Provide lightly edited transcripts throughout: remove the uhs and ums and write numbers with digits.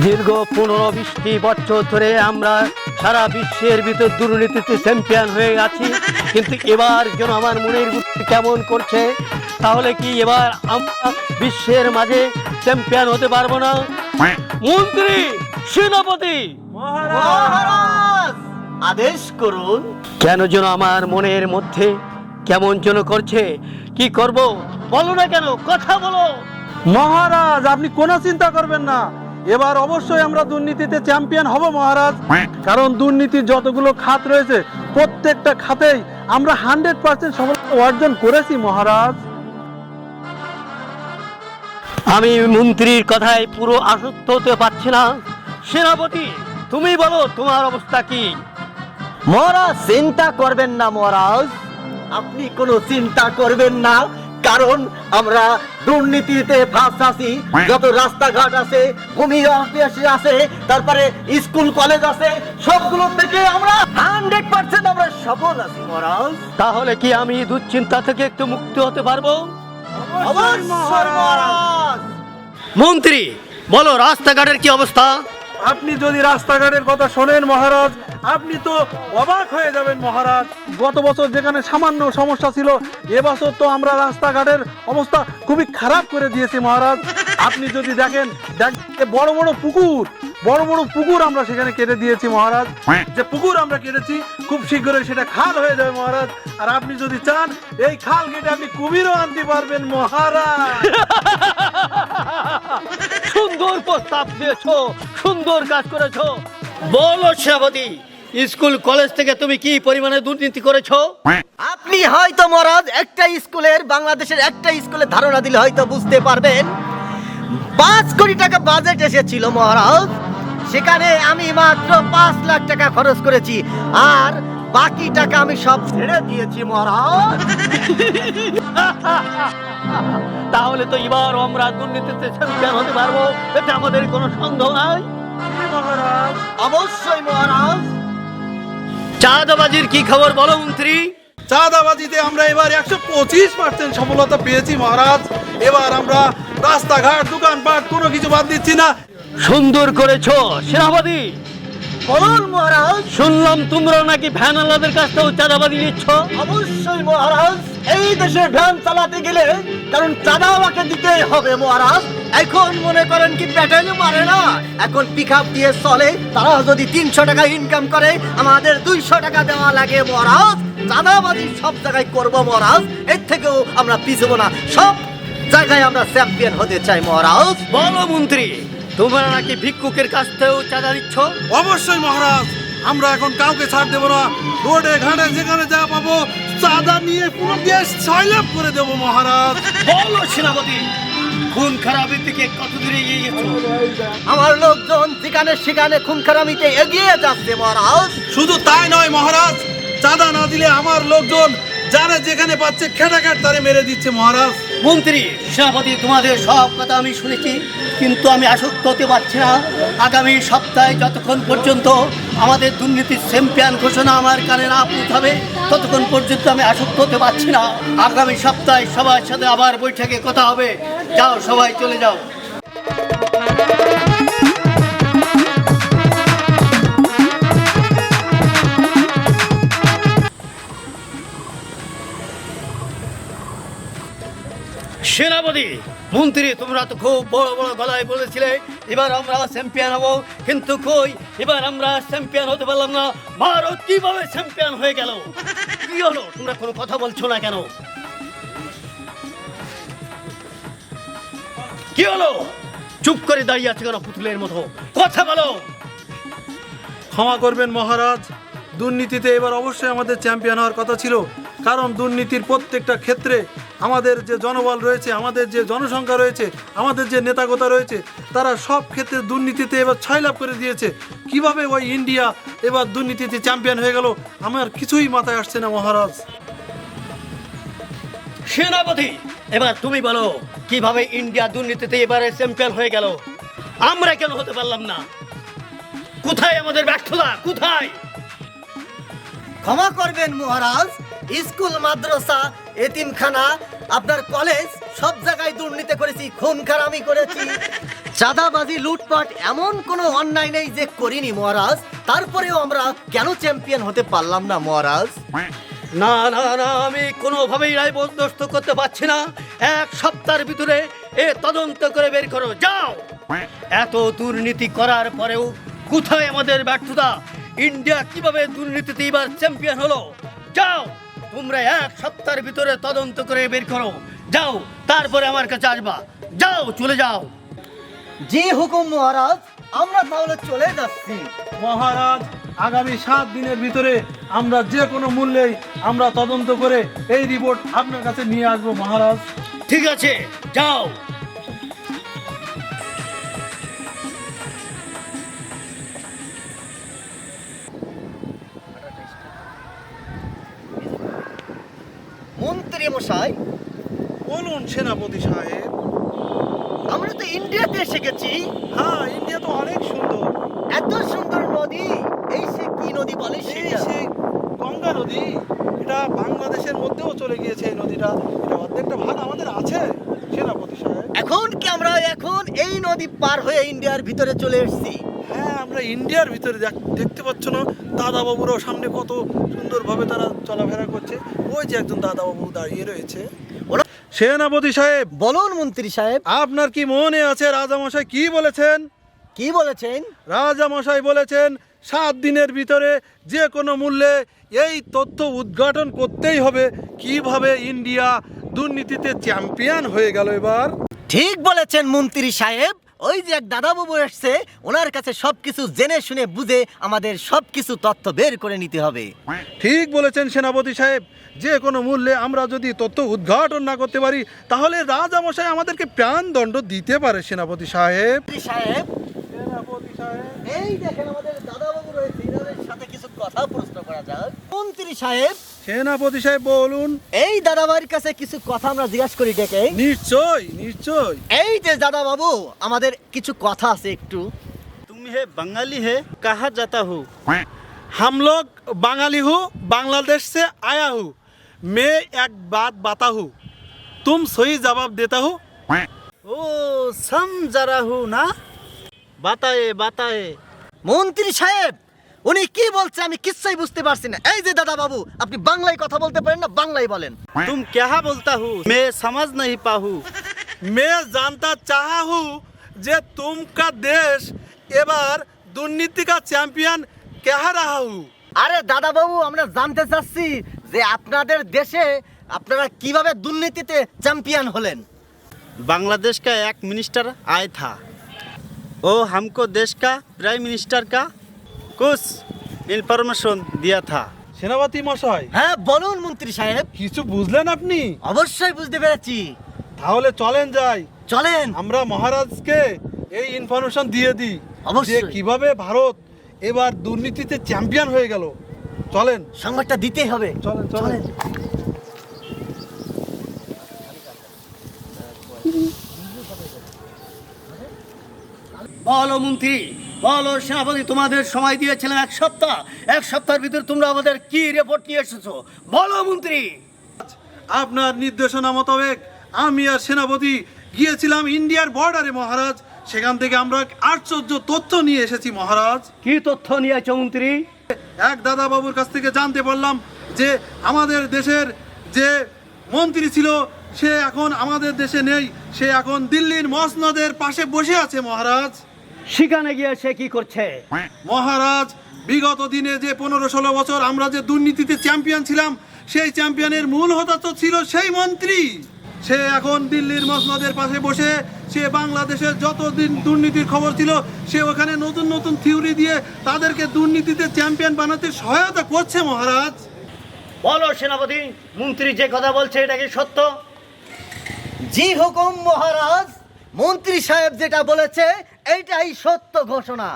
দীর্ঘ 15-20টি বছর ধরে আমরা সারা বিশ্বের ভিতর দুর্নীতিতে চ্যাম্পিয়ন হয়ে আছি, কিন্তু এবার যেন আমার মনের বুদ্ধি কেমন করছে। তাহলে কি এবার আমরা বিশ্বের মাঝে চ্যাম্পিয়ন হতে পারবো না? মন্ত্রী, সেনাপতি মহারাজ, আদেশ করুন। কেন যেন আমার মনের মধ্যে কেমন যেন করছে। কি করব বলো না, কেন কথা বলো। মহারাজ, আপনি কোনো চিন্তা করবেন না, এবার অবশ্যই আমরা দুর্নীতিতে চ্যাম্পিয়ন হব মহারাজ। কারণ দুর্নীতির যতগুলো খাত রয়েছে প্রত্যেকটা খাতেই আমরা 100% সফলতা অর্জন করেছি মহারাজ। আমি মন্ত্রীর কথায় পুরো আসক্ত হতে পারছি না। সেনাপতি, তুমি বলো তোমার অবস্থা কি? মহারাজ, চিন্তা করবেন না মহারাজ, আপনি কোনো চিন্তা করবেন না, কারণ আমরা দুর্নীতিতে ফাঁস আছি। যত রাস্তাঘাট আছে, ভূমি অফিস আছে, তারপরে স্কুল কলেজ আছে, সবগুলো থেকে আমরা 100% আমরা সফল আছি মহারাজ। তাহলে কি আমি দুশ্চিন্তা থেকে একটু মুক্ত হতে পারবো? অবশ্যই মহারাজ। মন্ত্রী, বলো রাস্তাঘাটের কি অবস্থা? আপনি যদি রাস্তাঘাটের কথা শোনেন মহারাজ, আপনি তো অবাক হয়ে যাবেন মহারাজ। গত বছর যেখানে সামান্য সমস্যা ছিল, এবছর তো আমরা রাস্তাঘাটের অবস্থা খুবই খারাপ করে দিয়েছি মহারাজ। আপনি যদি দেখেন বড় বড় পুকুর আমরা সেখানে কেটে দিয়েছি মহারাজ। যে পুকুর আমরা কেটেছি খুব শীঘ্রই সেটা খাল হয়ে যাবে মহারাজ। আর আপনি যদি চান এই খাল কেটে আপনি কুমিরও আনতে পারবেন মহারাজ। সুন্দর প্রস্তাব দিয়েছো, সুন্দর কাজ করেছো। বলো সেনাপতি, স্কুল কলেজ থেকে তুমি কি পরিমাণে দুর্নীতি করেছো? আপনি হয়তো মহারাজ বাংলাদেশের একটা স্কুলের ধারণা দিলে হয়তো বুঝতে পারবেন। 5 কোটি টাকা বাজেট এসেছিল মহারাজ, সেখানে আমি মাত্র 5 লাখ টাকা খরচ করেছি, আর বাকি টাকা আমি সব ছেড়ে দিয়েছি মহারাজ। তাহলে তো এবার আমরা দুর্নীতিতে চ্যাম্পিয়ন হতে পারবো, এতে আমাদের কোনো সন্দেহ নাই। মহারাজ, অবশ্যই মহারাজ। চাঁদাবাজির কি খবর বলো মন্ত্রী? চাঁদাবাজিতে আমরা এবার 125% সফলতা পেয়েছি মহারাজ। এবার আমরা রাস্তাঘাট, দোকানপাট কোনো কিছু বাদ দিচ্ছি না। সুন্দর করেছো সেনাপতি। বলুন মহারাজ। শুনলাম তোমরা নাকি ভ্যানওয়ালাদের কাছ থেকেও চাঁদাবাজি নিচ্ছ। অবশ্যই মহারাজ, এই দেশে ভ্যান চালাতে গেলে কারণ চাঁদা আমাকে দিতেই হবে মহারাজ। এখন মনে করেন কি পেট্রোল মারে না, এখন পিকআপ দিয়ে চলে। তারা যদি 300 টাকা ইনকাম করে, আমাদের 200 টাকা দেওয়া লাগে মহারাজ। চাঁদাবাজি সব জায়গায় করব মহারাজ, এর থেকেও আমরা পিছবো না, সব জায়গায় আমরা চ্যাম্পিয়ন হতে চাই মহারাজ। বলো মন্ত্রী, তোমরা নাকি ভিক্ষুকের কাছ থেকেও চাঁদা নিচ্ছ? অবশ্যই মহারাজ, আমরা এখন কাউকে ছাড় দেব না। রোডে ঘাটে যেখানে যা পাবো চাঁদা নিয়ে পুরো দেশ সয়লাভ করে দেব মহারাজ। বলো সেনাপতি, খুন খারাপের দিকে কত দূরে এগিয়ে গেছো? আমার লোকজন যেখানে সেখানে খুন খারামিতে এগিয়ে যাচ্ছে মহারাজ। শুধু তাই নয় মহারাজ, চাঁদা না দিলে আমার লোকজন যারা যেখানে পাচ্ছে খেটাখাট তারে মেরে দিচ্ছে মহারাজ। মন্ত্রী, সেনাপতি, তোমাদের সব কথা আমি শুনেছি, কিন্তু আমি আসক্ত হতে পারছি না। আগামী সপ্তাহে যতক্ষণ পর্যন্ত আমাদের দুর্নীতির চ্যাম্পিয়ন ঘোষণা আমার কানে না পৌঁছাবে, ততক্ষণ পর্যন্ত আমি আসক্ত হতে পারছি না। আগামী সপ্তাহে সবার সাথে আবার বৈঠকে কথা হবে। যাও, সবাই চলে যাও। সেনাপতি, মন্ত্রী, তোমরা তো খুব বড় বড় গলায় বলেছিলে এবার আমরা চ্যাম্পিয়ন হব, কিন্তু কই এবার আমরা চ্যাম্পিয়ন হতে পারলাম না। ভারত কিভাবে চ্যাম্পিয়ন হয়ে গেল? কি হলো, তোমরা কোনো কথা বলছো না কেন? কি হলো, চুপ করে দাঁড়িয়ে আছে কেন পুতুলের মতো? কথা বলো। ক্ষমা করবেন মহারাজ, দুর্নীতিতে এবার অবশ্যই আমাদের চ্যাম্পিয়ন হওয়ার কথা ছিল। কারণ দুর্নীতির প্রত্যেকটা ক্ষেত্রে আমাদের যে জনবল রয়েছে, আমাদের যে জনসংখ্যা রয়েছে, আমাদের যে নেতাগোতা রয়েছে, তারা সব ক্ষেত্রে দুর্নীতিতে এবার ছয়লাভ করে দিয়েছে। কিভাবে ওই ইন্ডিয়া এবার দুর্নীতিতে চ্যাম্পিয়ন হয়ে গেল আমার কিছুই মাথায় আসছে না মহারাজ। সেনাপতি, এবার তুমি বলো কিভাবে ইন্ডিয়া দুর্নীতিতে এবারে চ্যাম্পিয়ন হয়ে গেল? আমরা কেন হতে পারলাম না? কোথায় আমাদের ব্যর্থতা, কোথায়? ক্ষমা করবেন মহারাজ, স্কুল, মাদ্রাসা, এতিমখানা, আপনার কলেজ, সব জায়গায় দুর্নীতি করেছি, খুন খারামি করেছি, চাঁদাবাজি, লুটপাট, এমন কোনো অন্যায় নেই যে করিনি মহারাজ। তারপরেও আমরা কেন চ্যাম্পিয়ন হতে পারলাম না মহারাজ? না না না, আমি কোনোভাবেই রায় বরদাস্ত করতে পারছি না। 1 সপ্তাহের ভিতরে তদন্ত করে বের করো, যাও। এত দুর্নীতি করার পরেও কোথায় আমাদের ব্যর্থতা? ইন্ডিয়া কিভাবে দুর্নীতিতে এবার চ্যাম্পিয়ন হলো? যাও, তোমরা 1 সপ্তাহের ভিতরে তদন্ত করে বের করো, যাও। তারপরে আমার কাছে আসবা, যাও, চলে যাও। জি হুকুম মহারাজ, আমরা তাহলে চলে যাচ্ছি। মহারাজ, আগামী 7 দিনের ভিতরে আমরা যে কোনো মূল্যেই আমরা তদন্ত করে এই রিপোর্ট আপনার কাছে নিয়ে আসবো মহারাজ। ঠিক আছে, যাও। মন্ত্রী মশাই, বলুন সেনাপতি সাহেব। আমরা তো ইন্ডিয়াতে এসে গেছি। হ্যাঁ, ইন্ডিয়া তো অনেক সুন্দর। এত সুন্দর নদী, এই সে কি নদী বলে এই সেটা? সেই গঙ্গা নদী, এটা বাংলাদেশের মধ্যেও চলে গিয়েছে এই নদীটা। এটা অর্ধেকটা ভাগ আমাদের আছে সেনাপতি সাহেব। এখন কি আমরা এই নদী পার হয়ে ইন্ডিয়ার ভিতরে চলে এসেছি? হ্যাঁ, আমরা ইন্ডিয়ার ভিতরে দেখতে পাচ্ছ না, দাদা বাবুরাও সামনে কত সুন্দরভাবে তারা চলাফেরা করছে। ওই যে একজন দাদা বাবু দাঁড়িয়ে রয়েছে। সেনাপতি সাহেব, বলুন মন্ত্রী সাহেব, আপনার কি মনে আছে রাজামশাই কি বলেছেন? কি বলেছেন? রাজামশাই বলেছেন 7 দিনের ভিতরে যে কোনো মূল্যে এই তথ্য উদ্ঘাটন করতেই হবে কিভাবে ইন্ডিয়া দুর্নীতিতে চ্যাম্পিয়ন হয়ে গেল এবার। ঠিক বলেছেন মন্ত্রী সাহেব। ওই যে এক দাদাবাবু এসছে, ওনার কাছে সবকিছু জেনে শুনে বুঝে আমাদের সবকিছু তথ্য বের করে নিতে হবে। ঠিক বলেছেন সেনাপতি সাহেব, যে কোনো মূল্যে আমরা যদি তথ্য উদ্ঘাটন না করতে পারি তাহলে রাজামশাই আমাদেরকে প্রাণদণ্ড দিতে পারে সেনাপতি সাহেব। মন্ত্রী সাহেব, সেনাপতি সাহেব, এই দেখেন আমাদের দাদাবাবু রয়েছে, এনাদের সাথে কিছু কথা প্রশ্ন করা যাক। মন্ত্রী সাহেব, সেনাপতি সাহেব বলুন। এই দাদাবাবুর কাছে কিছু কথা আমরা জিজ্ঞাসা করি ডেকে। নিশ্চয় নিশ্চয়। এই যে দাদাবাবু, আমাদের কিছু কথা আছে একটু। तुम है बंगाली है, कहाँ जाता हो? हम लोग बंगाली हूँ, बांग्लादेश से आया हूँ। मैं एक बात बता हूँ, तुम सही जवाब देता हो। ओ समझा रहा हूँ ना, बताए बताए। মন্ত্রী সাহেব, উনি কি বলছে আমি কিচ্ছুই বুঝতে পারছি না। এই যে দাদাবাবু, আপনি বাংলায় কথা বলতে পারেন না, বাংলায় বলেন। तुम क्या बोलता हूँ, मैं समझ नहीं पाहू। मैं जानता चाहा हूँ जे तुम का देश एबार दुर्नीति का चैंपियन कह रहा हूँ। আরে দাদাবাবু, আমরা জানতে চাচ্ছি যে আপনাদের দেশে আপনারা কিভাবে দুর্নীতিতে চ্যাম্পিয়ন হলেন। बांग्लादेश का एक मिनिस्टर आया था, वो हमको देश का प्राइम मिनिस्टर का कुछ इंफॉर्मेशन दिया था। সেনাপতি মশাই, হ্যাঁ বলুন মন্ত্রী সাহেব। কিছু বুঝলেন আপনি? অবশ্যই বুঝতে পেরেছি। তাহলে চলেন যাই, চলেন। আমরা মহারাজকে এই ইনফরমেশন দিয়ে দিই যে অবশ্যই। কিভাবে ভারত এবার দুর্নীতিতে চ্যাম্পিয়ন হয়ে গেল। চলেন, সংবাদটা দিতেই হবে। চলেন চলেন। বলো মন্ত্রী, বলো সেনাপতি, তোমাদের সময় দিয়েছিলাম 1 সপ্তাহ। 1 সপ্তাহের ভিতরে তোমরা আমাদের কি রিপোর্ট নিয়ে এসেছো? বলো মন্ত্রী। আপনার নির্দেশনা মোতাবেক আমি আর সেনাপতি গিয়েছিলাম ইন্ডিয়ার বর্ডারে মহারাজ। সেখান থেকে আমরা আশ্চর্য তথ্য নিয়ে এসেছি মহারাজ। কি তথ্য নিয়েছো মন্ত্রী? এক দাদা বাবুর কাছ থেকে জানতে পারলাম যে আমাদের দেশের যে মন্ত্রী ছিল সে এখন আমাদের দেশে নেই, সে এখন দিল্লির মসনদের পাশে বসে আছে মহারাজ। সেখানে গিয়ে সে কি করছে? মহারাজ, বিগত দিনে যে 15-16 বছর আমরা যে দুর্নীতিতে চ্যাম্পিয়ন ছিলাম, সেই চ্যাম্পিয়নের মূল হোতা তো ছিল সেই মন্ত্রী। সে এখন দিল্লির মসনদের পাশে বসে সে বাংলাদেশের যত দিন দুর্নীতির খবর ছিল সে ওখানে নতুন নতুন থিওরি দিয়ে তাদেরকে দুর্নীতিতে চ্যাম্পিয়ন বানাতে সহায়তা করছে মহারাজ। বলো সেনাপতি, মন্ত্রী যে কথা বলছে এটা কি সত্য? জি হুকুম মহারাজ, মন্ত্রী সাহেব যেটা বলেছে এইটাই সত্য ঘোষণা।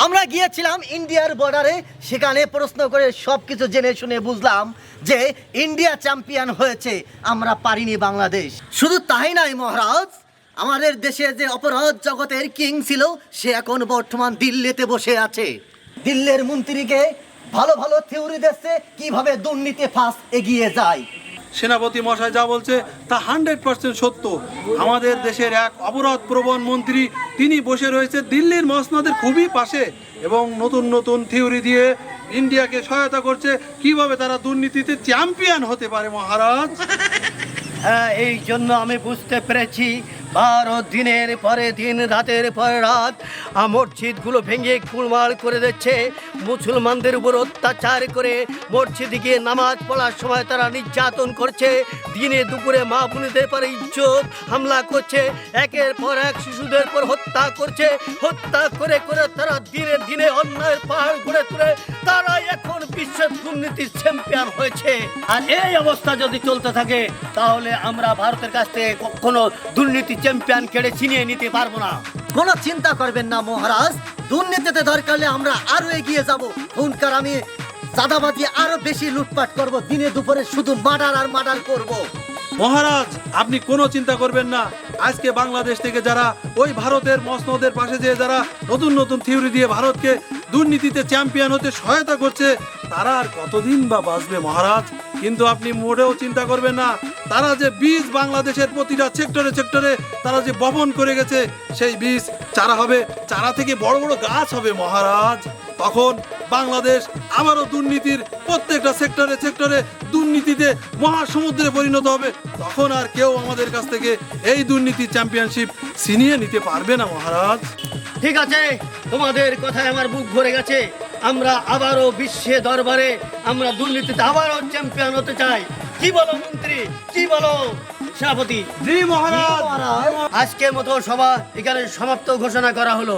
আমরা গিয়েছিলাম ইন্ডিয়ার বর্ডারে, সেখানে প্রশ্ন করে সবকিছু জেনে শুনে বুঝলাম যে ইন্ডিয়া চ্যাম্পিয়ন হয়েছে, আমরা পারিনি বাংলাদেশ। শুধু তাই নয় মহারাজ, আমাদের দেশে যে অপরাধ জগতের কিং ছিল সে এখন বর্তমান দিল্লিতে বসে আছে। দিল্লির মন্ত্রীকে ভালো ভালো থিওরি দিচ্ছে কিভাবে দুর্নীতি ফাঁস এগিয়ে যায়। সেনাপতি মশাই যা বলছে তা 100% সত্য। আমাদের দেশের এক অপরাধ প্রবণ মন্ত্রী তিনি বসে রয়েছে দিল্লির মসনদের খুবই পাশে এবং নতুন নতুন থিওরি দিয়ে ইন্ডিয়াকে সহায়তা করছে কিভাবে তারা দুর্নীতিতে চ্যাম্পিয়ন হতে পারে মহারাজ। হ্যাঁ, এই জন্য আমি বুঝতে পেরেছি 12 দিনের পরে দিন, রাতের পরে রাত মসজিদগুলো ভেঙে কুড়মার করে দিচ্ছে, মুসলমানদের উপর অত্যাচার করে মসজিদে গিয়ে নামাজ পড়ার সময় তারা নির্যাতন করছে, দিনে দুপুরে মা বোনেদের পরে ইজ্জত হামলা করছে, একের পর এক শিশুদের পর হত্যা করছে, হত্যা করে করে তারা দিনে দিনে অন্যায়ের পাহাড় গড়ে তুলে তারা এখন বিশ্বের দুর্নীতির চ্যাম্পিয়ন হয়েছে। আর এই অবস্থা যদি চলতে থাকে তাহলে আমরা ভারতের কাছ থেকে কখনো দুর্নীতি চ্যাম্পিয়ন কেড়ে ছিনিয়ে নিতে পারবো না। কোনো চিন্তা করবেন না মহারাজ, দুর্নীতিতে দরকার হলে আমরা আরো এগিয়ে যাব। হুঙ্কার আমি চাঁদাবাজি আরো বেশি লুটপাট করব, দিনে দুপুরে শুধু মার্ডার আর মার্ডার করব। মহারাজ আপনি কোনো চিন্তা করবেন না, আজকে বাংলাদেশ থেকে যারা ওই ভারতের মসনদের পাশে যে যারা নতুন নতুন থিওরি দিয়ে ভারতকে দুর্নীতিতে চ্যাম্পিয়ন হতে সহায়তা করছে তারা আর কতদিন বা বাঁচবে মহারাজ। কিন্তু আপনি মোটেও চিন্তা করবেন না, তারা যে বীজ বাংলাদেশের প্রতিটা সেক্টরে সেক্টরে তারা যে বপন করে গেছে সেই বীজ চারা হবে, চারা থেকে বড় বড় গাছ হবে মহারাজ। তখন বাংলাদেশ আবারও দুর্নীতির প্রত্যেকটা সেক্টরে সেক্টরে দুর্নীতিতে মহাসমুদ্রে পরিণত হবে। তখন আর কেউ আমাদের কাছ থেকে এই দুর্নীতি চ্যাম্পিয়নশিপ ছিনিয়ে নিতে পারবে না মহারাজ। ঠিক আছে, তোমাদের কথায় আমার বুক ভরে গেছে। আমরা আবারও বিশ্বে দরবারে আমরা দুর্নীতিতে আবারও চ্যাম্পিয়ন হতে চাই। কি বলো মন্ত্রী, কি বলো সেনাপতি? জি মহারাজ। আজকের মতো সভা এখানে সমাপ্ত ঘোষণা করা হলো।